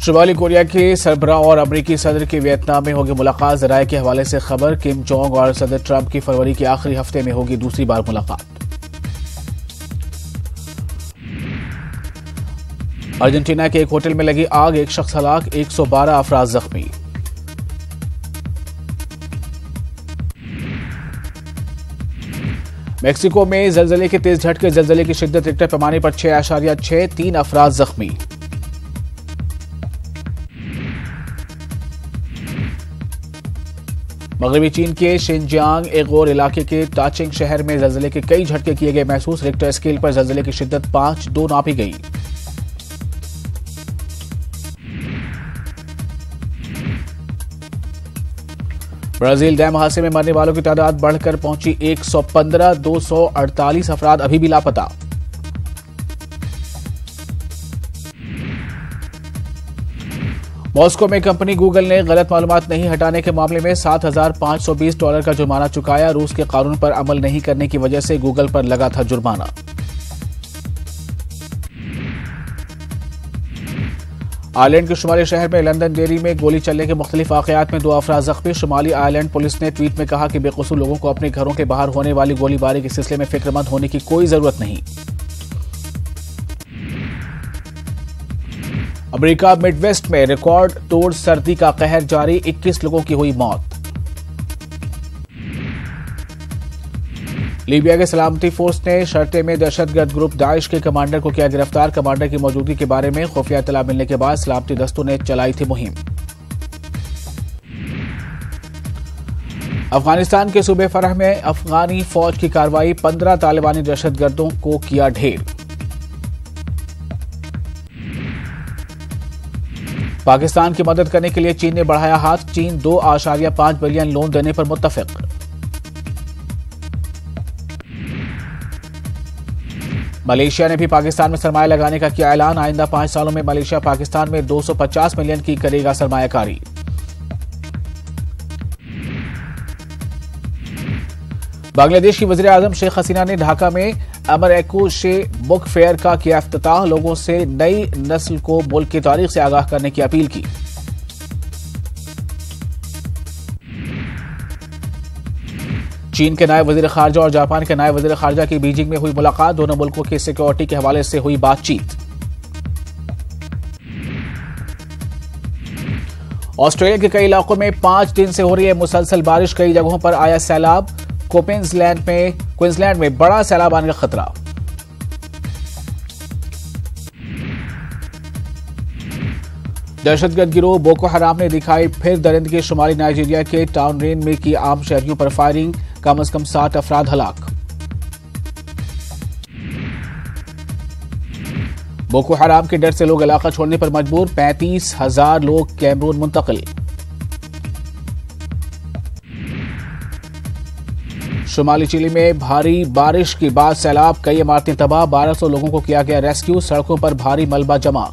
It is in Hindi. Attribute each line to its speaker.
Speaker 1: शुमाली कोरिया के सरबराह और अमरीकी सदर की वियतनाम में होगी मुलाकात। जराये के हवाले से खबर, किम जोंग और सदर ट्रंप की फरवरी के आखिरी हफ्ते में होगी दूसरी बार मुलाकात। अर्जेंटीना के एक होटल में लगी आग, एक शख्स हलाक, 112 अफराद जख्मी। मेक्सिको में जलजले के तेज झटके, जलजले की शिद्दत रिक्टर पैमाने पर 6.6, 3 अफराद जख्मी। मगरबी चीन के शिनजियांग एगोर इलाके के टाचिंग शहर में जलजले के कई झटके किए गए महसूस। रिक्टर स्केल पर जलजले की शिद्दत 5.2 नापी गई। ब्राजील डैम हादसे में मरने वालों की तादाद बढ़कर पहुंची 115, 248 अफराद अभी भी लापता। मॉस्को में कंपनी गूगल ने गलत मालूमात नहीं हटाने के मामले में $7,520 का जुर्माना चुकाया। रूस के कानून पर अमल नहीं करने की वजह से गूगल पर लगा था जुर्माना। आयरलैंड के शुमाली शहर में लंदनडेरी में गोली चलने के मुख्तलिफ वाकयात में 2 अफराद जख्मी। शुमाली आयरलैंड पुलिस ने ट्वीट में कहा कि बेकसूर लोगों को अपने घरों के बाहर होने वाली गोलीबारी के सिलसिले में फिक्रमंद होने की कोई जरूरत नहीं। अमेरिका मिडवेस्ट में रिकॉर्ड तोड़ सर्दी का कहर जारी, 21 लोगों की हुई मौत। लीबिया के सलामती फोर्स ने शर्ते में दहशतगर्द ग्रुप दाइश के कमांडर को किया गिरफ्तार। कमांडर की मौजूदगी के बारे में खुफिया इत्तला मिलने के बाद सलामती दस्तों ने चलाई थी मुहिम। अफगानिस्तान के सूबे फरह में अफगानी फौज की कार्रवाई, 15 तालिबानी दहशतगर्दों को किया ढेर। पाकिस्तान की मदद करने के लिए चीन ने बढ़ाया हाथ। चीन 2.5 बिलियन लोन देने पर मुत्तफिक। मलेशिया ने भी पाकिस्तान में सरमाया लगाने का किया ऐलान। आइंदा 5 सालों में मलेशिया पाकिस्तान में 250 मिलियन की करेगा सरमायाकारी। बांग्लादेश की वज़ीर आज़म शेख हसीना ने ढाका में अमर एकुशे बुक फेयर का किया इफ्तिताह। लोगों से नई नस्ल को मुल्क की तारीख से आगाह करने की अपील की। चीन के नायब वज़ीर खारजा और जापान के नायब वज़ीर खारजा की बीजिंग में हुई मुलाकात। दोनों मुल्कों की सिक्योरिटी के हवाले से हुई बातचीत। ऑस्ट्रेलिया के कई इलाकों में 5 दिन से हो रही है मुसलसल बारिश। कई जगहों पर आया सैलाब। क्वींसलैंड में बड़ा सैलाब आने का खतरा। दहशतगर्द गिरोह बोको हराम ने दिखाई फिर दरिंदगी। शुमाली नाइजीरिया के टाउन रेन में की आम शहरियों पर फायरिंग, कम से कम 7 अफराद हलाक। बोको हराम के डर से लोग इलाका छोड़ने पर मजबूर, 35,000 लोग कैमरून मुंतकिल। शुमाली चिली में भारी बारिश के बाद सैलाब, कई इमारतें तबाह, 1200 लोगों को किया गया रेस्क्यू। सड़कों पर भारी मलबा जमा।